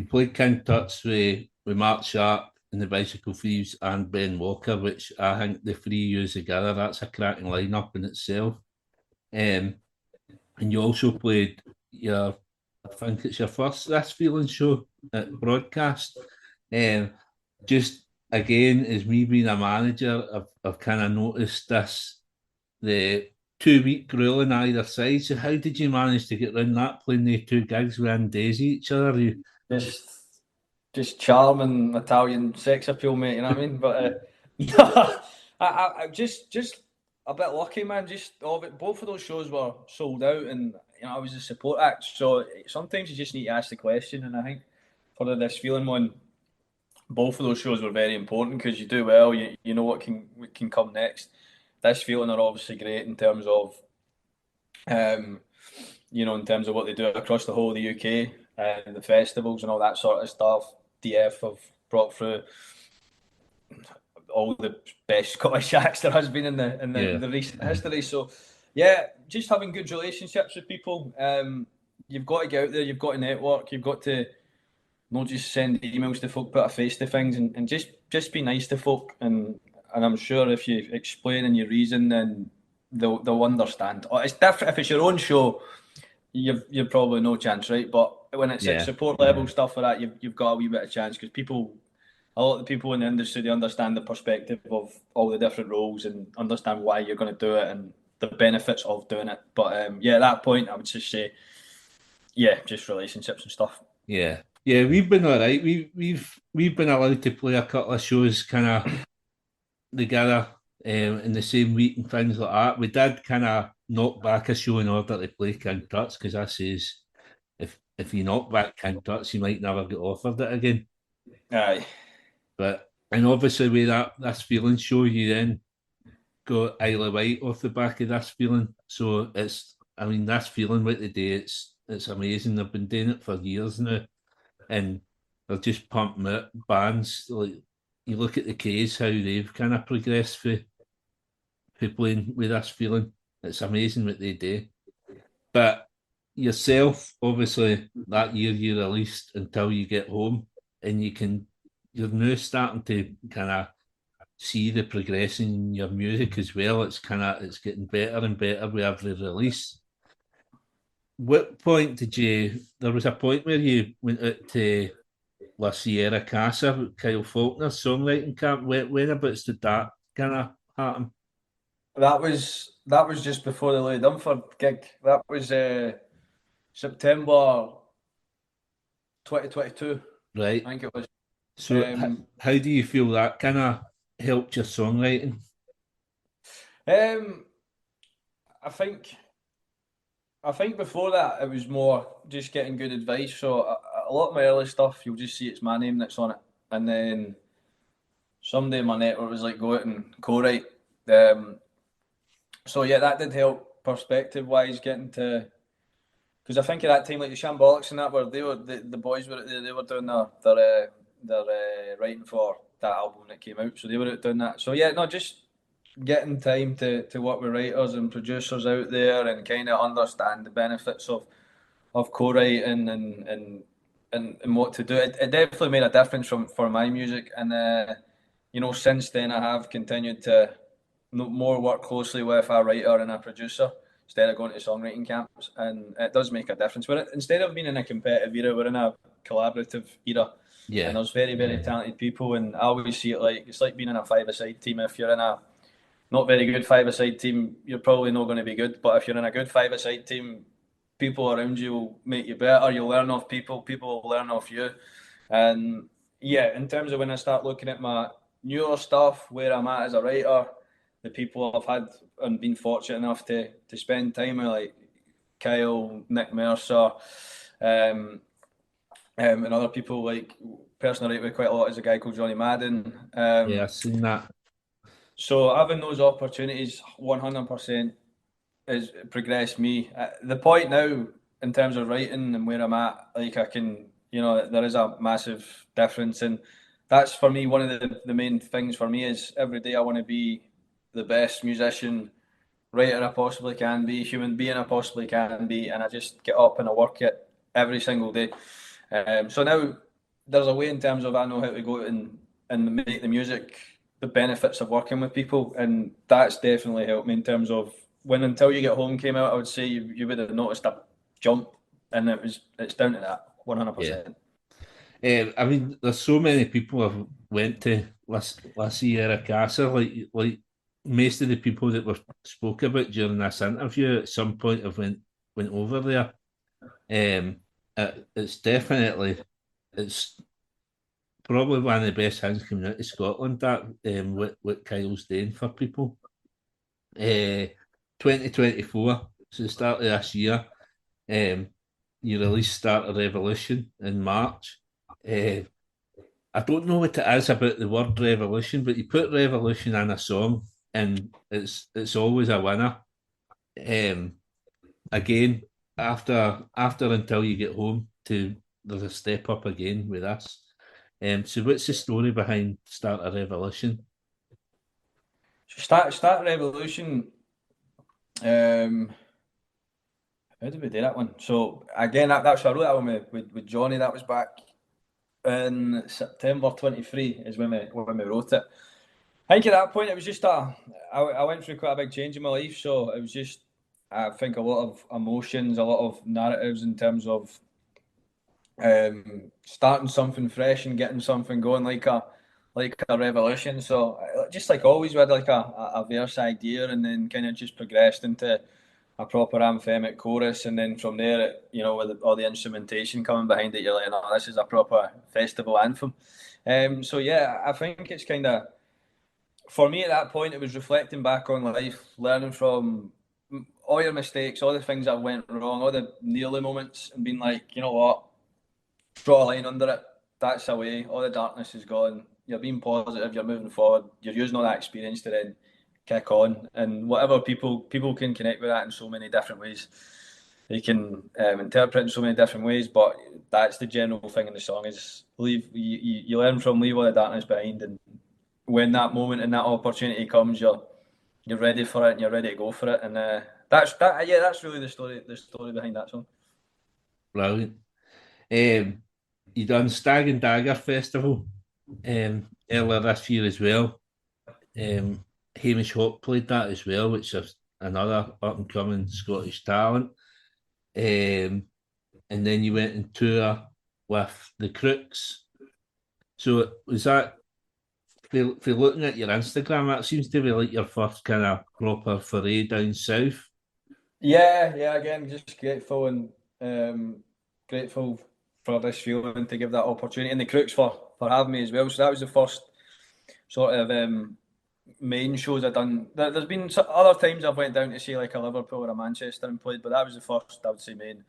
played King Tut's with Mark Sharp and the Bicycle Thieves and Ben Walker, which I think the three years together, that's a cracking lineup in itself. And you also played your I think it's your first This Feeling show at broadcast. Um, just again, as me being a manager, I've kind of noticed this the 2 week rule on either side. So how did you manage to get around that playing the two gigs within days of each other? Just just charming Italian sex appeal, mate. You know what I mean? But no, I just a bit lucky, man. Just all of it, both of those shows were sold out, and I was a support act. So sometimes you just need to ask the question, and I think for This Feeling one, both of those shows were very important because you do well, you know what can come next. This Feeling are obviously great in terms of um, in terms of what they do across the whole of the UK and the festivals and all that sort of stuff. DF have brought through all the best Scottish acts there has been in the recent history. So yeah, just having good relationships with people. You've got to get out there, you've got to network, you've got to not just send emails to folk, put a face to things, and just be nice to folk. And I'm sure if you explain and you reason, then they'll understand. It's different if it's your own show. You've probably no chance, right? But when it's at support level stuff like that, you've got a wee bit of chance because a lot of the people in the industry, they understand the perspective of all the different roles and understand why you're going to do it and the benefits of doing it. But at that point, I would just say, just relationships and stuff. Yeah, we've been all right. We've been allowed to play a couple of shows kind of together in the same week and things like that. We did kind of knock back a show in order to play King Tut's because I says if you knock back King Tut's, you might never get offered it again. Aye. And obviously with This Feeling show, you then got Isle of Wight off the back of This Feeling. So This Feeling with the day, it's amazing. They've been doing it for years now, and they're just pumping out bands. Like you look at the case, how they've kind of progressed for playing with This Feeling. It's amazing what they do. But yourself, obviously, that year you released Until You Get Home, and you're now starting to kind of see the progression in your music as well. It's getting better and better with every release. What point there was a point where you went out to La Sierra Casa with Kyle Faulkner's songwriting camp. Whenabouts did that kind of happen? That was just before the Louis Dunford gig. That was September 2022. Right. I think it was. So how do you feel that kind of helped your songwriting? I think before that it was more just getting good advice. So a lot of my early stuff, you'll just see it's my name that's on it, and then someday in my network was like, go out and co-write. So that did help perspective wise, getting to, because I think at that time like the Shambolics and that were the boys were they were doing their writing for that album that came out, so they were out doing that. So just getting time to work with writers and producers out there and kind of understand the benefits of co-writing and what to do. It definitely made a difference for my music, and since then I have continued to more work closely with a writer and a producer instead of going to songwriting camps, and it does make a difference. Instead of being in a competitive era, we're in a collaborative era. Yeah. And there's very, very talented people, and I always see it like it's like being in a five-a-side team. If you're in a not very good five-a-side team, you're probably not going to be good. But if you're in a good five-a-side team, people around you will make you better. You'll learn off people. People will learn off you. And in terms of when I start looking at my newer stuff, where I'm at as a writer, the people I've had and been fortunate enough to spend time with, like Kyle, Nick Mercer, and other people, like person I write with quite a lot is a guy called Johnny Madden. I've seen that. So having those opportunities 100% has progressed me. The point now in terms of writing and where I'm at, like I can, there is a massive difference, and that's for me one of the main things for me is every day I want to be the best musician, writer I possibly can be, human being I possibly can be, and I just get up and I work it every single day. So now there's a way in terms of I know how to go and make the music, the benefits of working with people, and that's definitely helped me in terms of when Until You Get Home came out. I would say you would have noticed a jump and it's down to that 100%. I mean, there's so many people have went to Lassie Casa, like most of the people that were spoke about during this interview at some point have went over there. It's definitely, it's probably one of the best things coming out of Scotland, that what Kyle's doing for people. 2024, so the start of this year, you released Start a Revolution in March. I don't know what it is about the word revolution, but you put revolution in a song and it's always a winner. Again, after Until You Get Home, there's a step up again with us. So what's the story behind Start a Revolution? So Start a Revolution. How did we do that one? So again, that's I wrote that one with Johnny. That was back in September 23 is when we wrote it. I think at that point it was just I went through quite a big change in my life, so it was just, I think, a lot of emotions, a lot of narratives in terms of starting something fresh and getting something going like a revolution. So just like always, we had like a verse idea, and then kind of just progressed into a proper anthemic chorus, and then from there, with all the instrumentation coming behind it, you're like, oh, this is a proper festival anthem. So yeah, I think it's kind of, for me at that point, it was reflecting back on life, learning from all your mistakes, all the things that went wrong, all the nearly moments, and being like, you know what, draw a line under it. That's away. All the darkness is gone. You're being positive. You're moving forward. You're using all that experience to then kick on, and whatever people can connect with that in so many different ways. They can interpret in so many different ways, but that's the general thing in the song: is you learn from, leave all the darkness behind, and when that moment and that opportunity comes, you're ready for it and you're ready to go for it. And that's really the story behind that song. Brilliant. You done Stag and Dagger Festival earlier this year as well. Hamish Hawk played that as well, which is another up and coming Scottish talent. And then you went on tour with the Crooks. So was that, if you're looking at your Instagram, that seems to be like your first kind of proper foray down south. Yeah. Again, just grateful for this feeling to give that opportunity, and the Crooks for having me as well. So that was the first sort of main shows I've done. There's been other times I've went down to see like a Liverpool or a Manchester and played, but that was the first, I would say, main,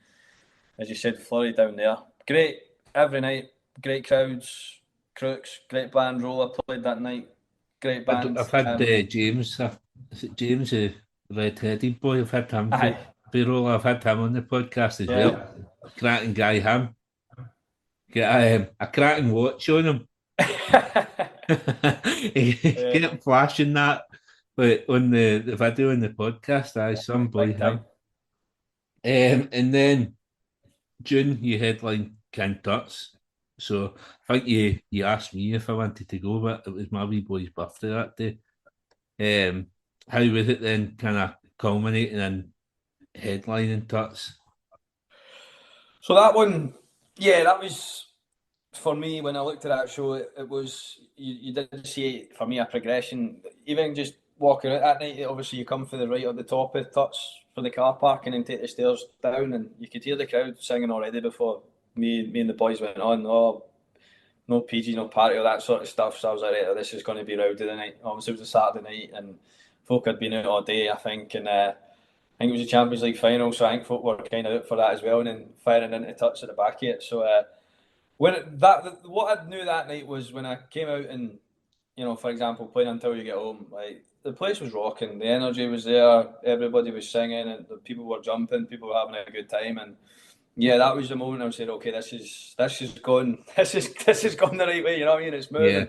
as you said, flurry down there. Great every night, great crowds, Crooks, great band. Roller played that night, great band. I've had James, is it James, the red-headed boy? I've had him Roller. I've had him on the podcast as well. Cracking guy, him. Get a cracking watch on him. He kept flashing that, but on the video in the podcast, some boy him. And then June, you headlined King Tut's. So I think you asked me if I wanted to go, but it was my wee boy's birthday that day. How was it then, kind of culminating in headlining Tut's? So that one, yeah, that was, for me, when I looked at that show, it was, you did see, for me, a progression. Even just walking out that night, obviously you come for the right at the top of Tut's for the car park and then take the stairs down, and you could hear the crowd singing already before me and the boys went on. Oh, no PG, no party, all that sort of stuff. So I was like, right, this is going to be rowdy tonight. Obviously it was a Saturday night and folk had been out all day, I think, and I think it was a Champions League final, so I think folk were kind of out for that as well, and then firing into Tut's at the back of it. So what I knew that night was when I came out and, for example, playing Until You Get Home, like, the place was rocking, the energy was there, everybody was singing, and the people were jumping, people were having a good time, and yeah, that was the moment I said, okay, this is gone the right way. You know what I mean? It's moving,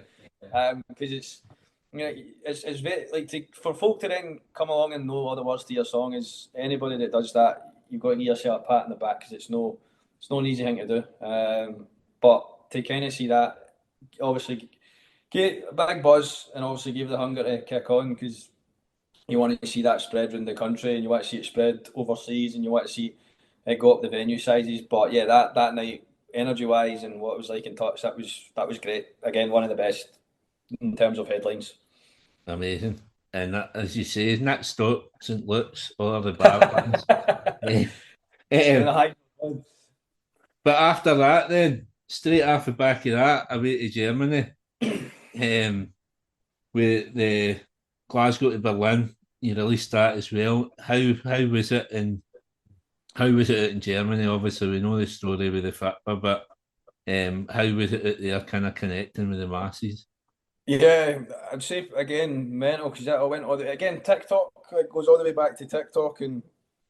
because it's very, for folk to then come along and know all the words to your song. Is anybody that does that, you've got to give yourself a pat on the back, because it's no an easy thing to do. But to kind of see that, obviously, get a big buzz, and obviously give the hunger to kick on, because you want to see that spread around the country, and you want to see it spread overseas, and you want to see it got up the venue sizes. But yeah, that night, energy wise and what it was like in touch, that was great. Again, one of the best in terms of headlines. Amazing. And that, as you say, next stop, St. Luke's, all the bar bands. In a Um, high. but after that, then, straight off the back of that, away to Germany, with the Glasgow to Berlin, you released that as well. How was it how was it out in Germany? Obviously, we know the story with the Fifer, but how was it out there, kind of connecting with the masses? Yeah, I'd say again mental because I went all the again TikTok, it goes all the way back to TikTok and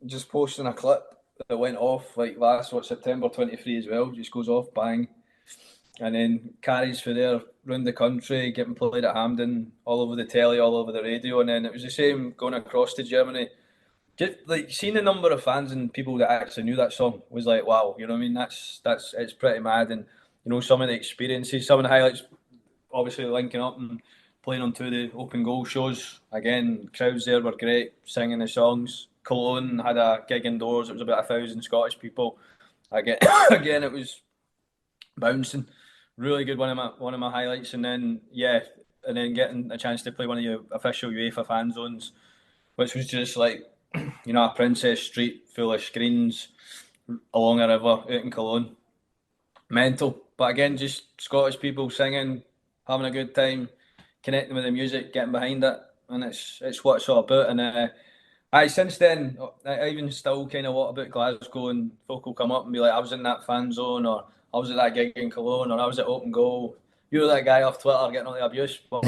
just posting a clip that went off like last September 23 as well, just goes off bang, and then carries for there round the country, getting played at Hampden, all over the telly, all over the radio, and then it was the same going across to Germany. Just like seeing the number of fans and people that actually knew that song was like wow, you know what I mean? That's it's pretty mad, and you know some of the experiences, some of the highlights. Obviously, linking up and playing on two of the open goal shows. Again, crowds there were great, singing the songs. Cologne had a gig indoors. It was about 1,000 Scottish people. Again, again, it was bouncing. Really good. One of my highlights. And then and then getting a chance to play one of your official UEFA fan zones, which was just like a Princess Street full of screens along a river out in Cologne. Mental. But again, just Scottish people singing, having a good time, connecting with the music, getting behind it, and it's what it's all about. And since then, I even still kind of what about Glasgow, and folk will come up and be like, I was in that fan zone, or I was at that gig in Cologne, or I was at Open Goal. You were that guy off Twitter getting all the abuse, but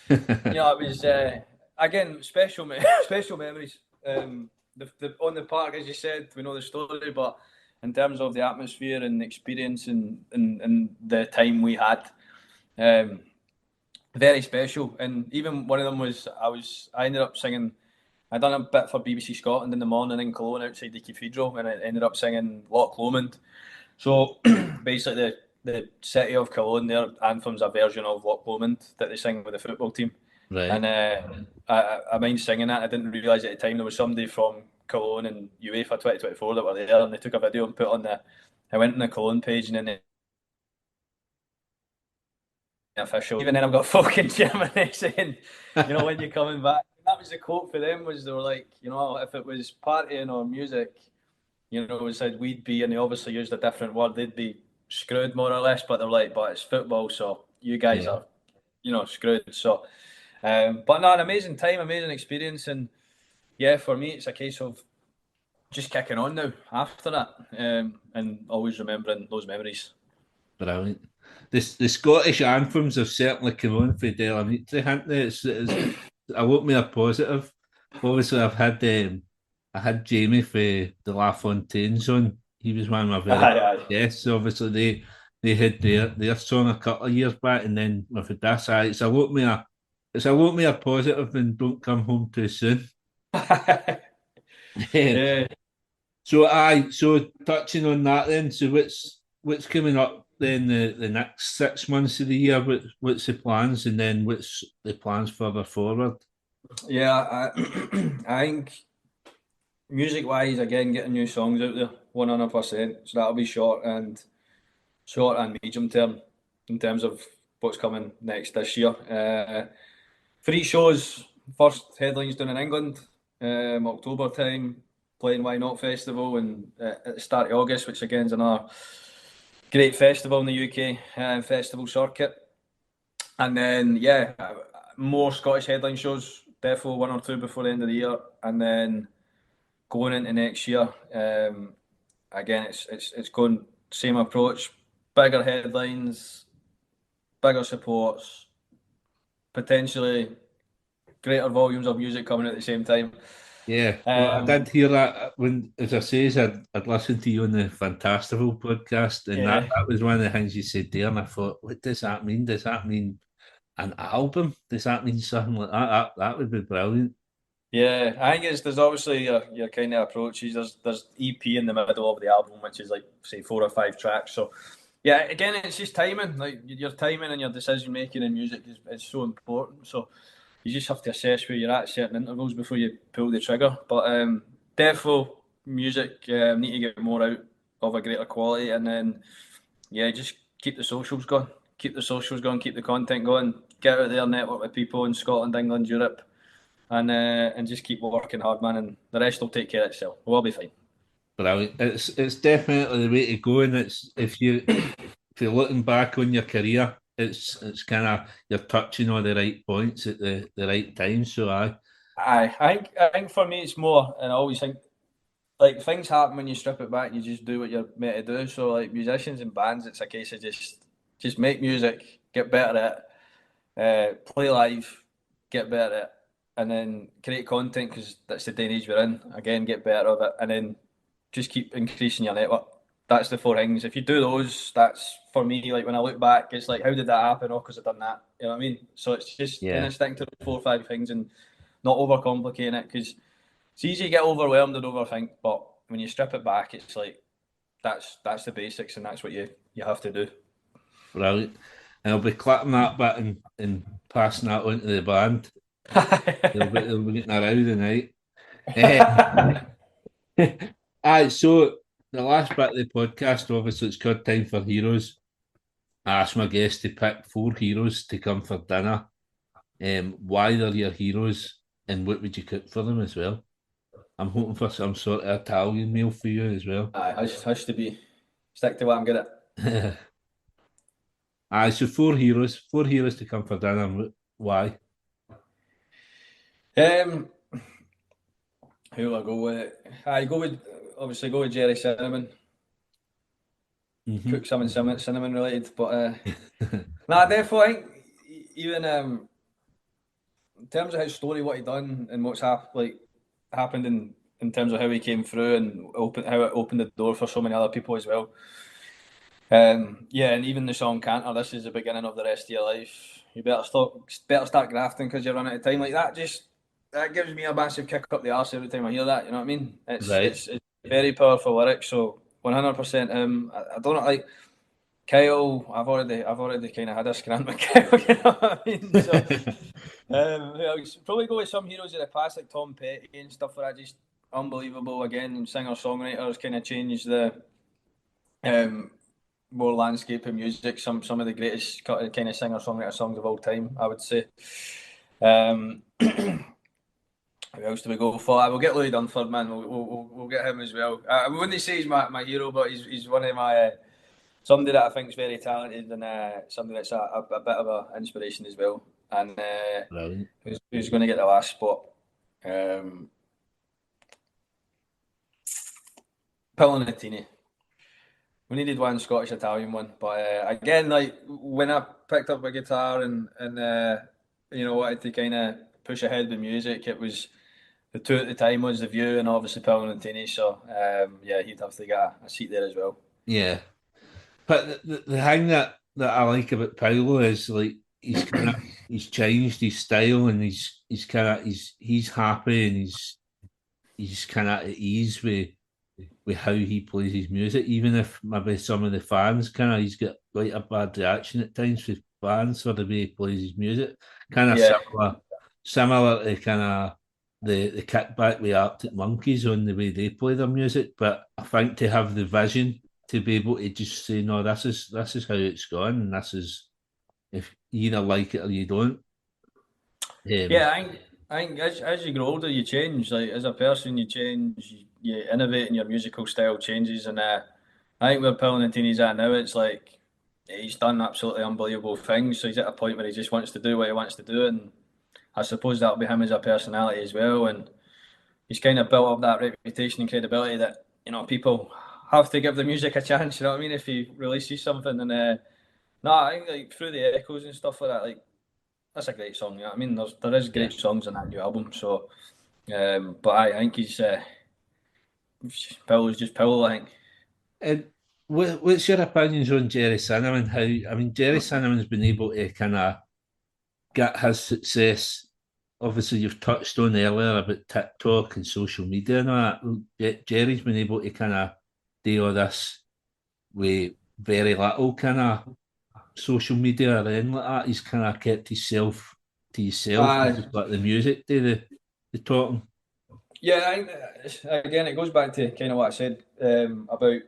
it was again special memories. On the park, as you said, we know the story, but in terms of the atmosphere and the experience and the time we had. Very special, and even one of them was I ended up singing. I done a bit for BBC Scotland in the morning in Cologne outside the cathedral, and I ended up singing Loch Lomond. So basically, the city of Cologne, their anthem's a version of Loch Lomond that they sing with the football team. Right. And I mind singing that. I didn't realise at the time there was somebody from Cologne and UEFA 2024 that were there, and they took a video and put on the. I went on the Cologne page, and then they official. Even then, I've got folk in Germany saying, when you're coming back. That was the quote for them, was they were like, if it was partying or music, we said we'd be, and they obviously used a different word, they'd be screwed more or less, but they're like, but it's football, so you guys are, screwed. So, but no, an amazing time, amazing experience, and yeah, for me, it's a case of just kicking on now after that, and always remembering those memories. Brilliant. The Scottish anthems have certainly come on for Dale Dimitri, haven't they? It's a lot more positive. Obviously, I had Jamie for the La Fontaine's on. He was one of my very guests. Obviously, they had their song a couple of years back, and then with this, it's a lot more positive than "Don't Come Home Too Soon." Yeah. So touching on that then, so what's coming up then the next 6 months of the year? What's the plans, and then what's the plans further forward? Yeah, I think music wise, again, getting new songs out there, 100%. So that'll be short and medium term in terms of what's coming next this year. 3 shows. First headlines down in England, October time, playing Why Not Festival, and at the start of August, which again is another great festival in the UK festival circuit. And then more Scottish headline shows, definitely 1 or 2 before the end of the year, and then going into next year, again it's going same approach, bigger headlines, bigger supports, potentially greater volumes of music coming at the same time. Yeah, well, I did hear that when, as I say, I'd listened to you on the Fantastival podcast, and that was one of the things you said there, and I thought, what does that mean? Does that mean an album? Does that mean something like that? That would be brilliant. Yeah, I think there's obviously your kind of approaches. There's EP in the middle of the album, which is like say 4 or 5 tracks. So yeah, again, it's just timing. Like your timing and your decision making in music is so important. So you just have to assess where you're at certain intervals before you pull the trigger. But definitely, music. Need to get more out of a greater quality, and then just keep the socials going. Keep the socials going. Keep the content going. Get out there, network with people in Scotland, England, Europe, and just keep working hard, man. And the rest will take care of itself. We'll all be fine. Brilliant. It's definitely the way to go, and it's if you're looking back on your career, it's kind of you're touching on the right points at the right time. So I think for me it's more, and I always think like things happen when you strip it back and you just do what you're meant to do. So like musicians and bands, it's a case of just make music, get better at it, play live, get better at it, and then create content because that's the day and age we're in. Again, get better of it, and then just keep increasing your network. That's the four things. If you do those, that's for me. Like when I look back, it's like, how did that happen? Oh, because I've done that. You know what I mean? So it's just kind of sticking to the 4 or 5 things and not overcomplicating it, because it's easy to get overwhelmed and overthink. But when you strip it back, it's like that's the basics, and that's what you have to do. brilliant. And I'll be clapping that bit and passing that on to the band. They'll be getting around tonight. So the last bit of the podcast, obviously, it's called Time for Heroes. I asked my guests to pick 4 heroes to come for dinner. Why they're your heroes, and what would you cook for them as well? I'm hoping for some sort of Italian meal for you as well. Has to be. Stick to what I'm good at. So 4 heroes to come for dinner. Why? Who will I go with? I go with Jerry Cinnamon. Cook something cinnamon related, but definitely. I think even in terms of his story, what he done and what's happened in terms of how he came through and how it opened the door for so many other people as well. And even the song Canter, this is the beginning of the rest of your life. You better start grafting because you're running out of time. Like that gives me a massive kick up the arse every time I hear that. You know what I mean? It's very powerful lyrics. So 100% him. I don't know, like Kyle. I've already kind of had a scrant with Kyle. You know what I mean? So I'll probably go with some heroes of the past like Tom Petty and stuff like that. Just unbelievable. Again, singer songwriters kind of changed the more landscape of music. Some of the greatest kind of singer songwriter songs of all time, I would say. Who else do we go for? We'll get Louis Dunford, man. We'll get him as well. I wouldn't say he's my hero, but he's one of my somebody that I think is very talented and somebody that's a bit of an inspiration as well. And who's going to get the last spot? Nati. We needed one Scottish Italian one, but again, like when I picked up a guitar and wanted to kind of push ahead with music, it was the two at the time was The View and obviously Nati. So he'd have to get a seat there as well. Yeah, but the thing that I like about Paolo is like he's changed his style and he's happy and he's kind of at ease with how he plays his music, even if maybe some of the fans he's got quite a bad reaction at times with fans for the way he plays his music. Similar to kind of the kickback with Arctic Monkeys on the way they play their music. But I think to have the vision to be able to just say, no, this is how it's gone, and this is if you either like it or you don't. I think as you grow older, you change. Like as a person, you change. You innovate, and your musical style changes. And I think where Paul Nutini's at now, it's like he's done absolutely unbelievable things. So he's at a point where he just wants to do what he wants to do, and I suppose that'll be him as a personality as well. And he's kind of built up that reputation and credibility that people have to give the music a chance. You know what I mean? If he releases something, and I think like Through the Echoes and stuff like that, like that's a great song. You know what I mean? There is great songs in that new album. So, but I think he's Paolo's just Paolo, I think. And what's your opinions on Jerry Cinnamon? Jerry Cinnamon's been able to kind of get his success. Obviously, you've touched on earlier about TikTok and social media and all that. Jerry's been able to kind of do all this with very little kind of social media or anything like that. He's kind of kept himself to himself, just let the music do the talking. Yeah, I think again it goes back to kind of what I said about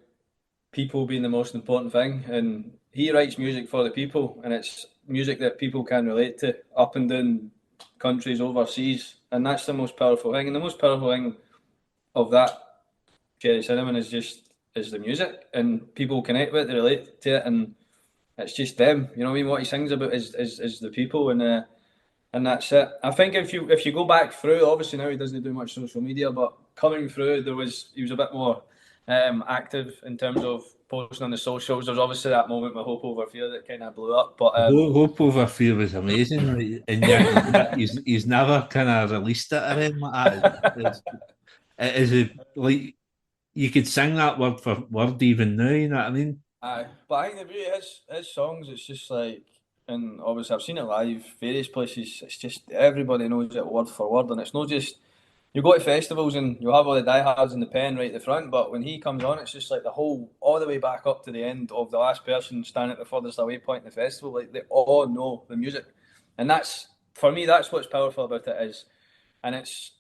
people being the most important thing, and he writes music for the people, and it's music that people can relate to up and down countries overseas, and that's the most powerful thing. And the most powerful thing of that Jerry Cinnamon is the music, and people connect with it, they relate to it, and it's just them. You know what I mean? What he sings about is the people, and that's it. I think if you go back through, obviously now he doesn't do much social media, but coming through, he was a bit more active in terms of posting on the socials. There's obviously that moment with Hope Over Fear that kind of blew up, but Hope Over Fear was amazing, like, and yet he's never kind of released it or anything like that. It is like you could sing that word for word even now. You know what I mean? aye. But I think the beauty is his songs. It's just like, and obviously I've seen it live, various places. It's just everybody knows it word for word, and it's not just you go to festivals and you'll have all the diehards in the pen right at the front, but when he comes on, it's just like the whole, all the way back up to the end of the last person standing at the furthest away point in the festival. Like they all know the music, and that's for me. That's what's powerful about it is, and it's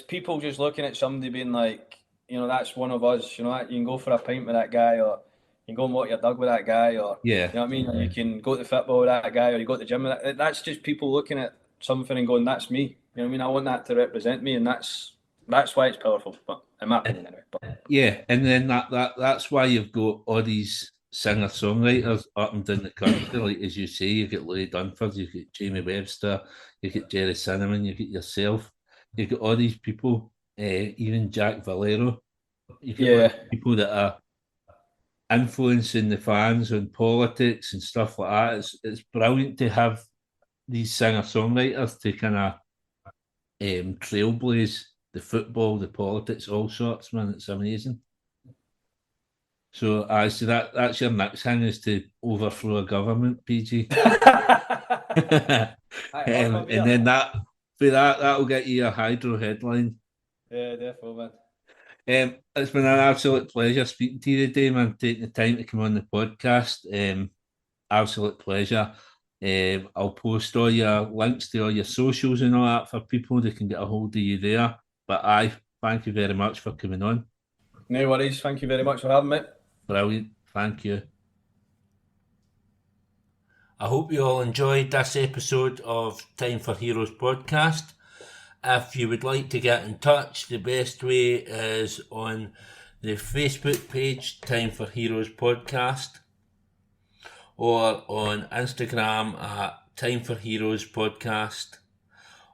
people just looking at somebody being like, you know, that's one of us. You know, you can go for a pint with that guy, or you can go and walk your dog with that guy, or Yeah. you know what I mean. You can go to the football with that guy, or you go to the gym with that. That's just people looking at something and going, "That's me." You know what I mean? I want that to represent me, and that's why it's powerful. But in my opinion, anyway. But Yeah, and then that's why you've got all these singer songwriters up and down the country, like as you say, you get Louis Dunford, you get Jamie Webster, you get Jerry Cinnamon, you get yourself, you get all these people, even Jack Valero. You get all these people that are influencing the fans on politics and stuff like that. It's brilliant to have these singer songwriters to kind of trailblaze the football, the politics, all sorts, man. It's amazing. So I see that's your next thing is to overthrow a government, PG. And then that'll get you a hydro headline. Yeah, definitely, man. It's been an absolute pleasure speaking to you today, man. Taking the time to come on the podcast. Absolute pleasure. I'll post all your links to all your socials and all that for people that can get a hold of you there. But I thank you very much for coming on. No worries. Thank you very much for having me. Brilliant. Thank you. I hope you all enjoyed this episode of Time for Heroes podcast. If you would like to get in touch, the best way is on the Facebook page, Time for Heroes podcast, or on Instagram at Time for Heroes podcast,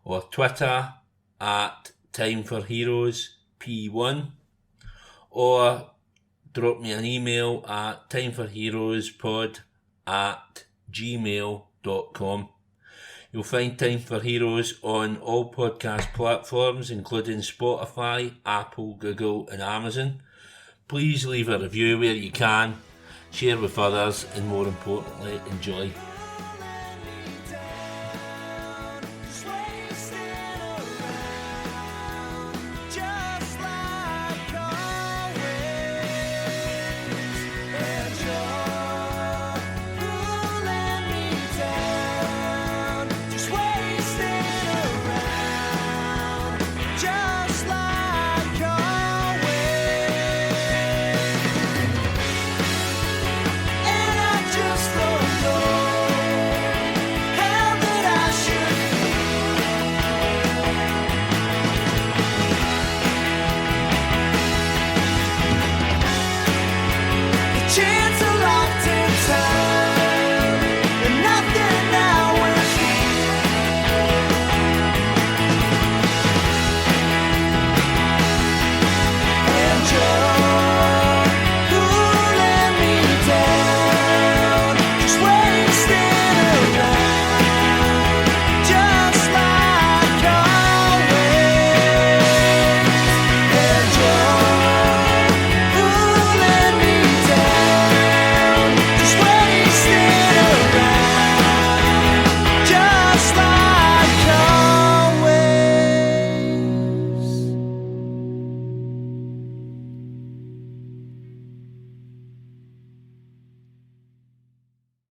or Twitter at Time for Heroes P1, or drop me an email at timeforheroespod@gmail.com. You'll find Time for Heroes on all podcast platforms, including Spotify, Apple, Google, and Amazon. Please leave a review where you can, share with others, and more importantly, enjoy.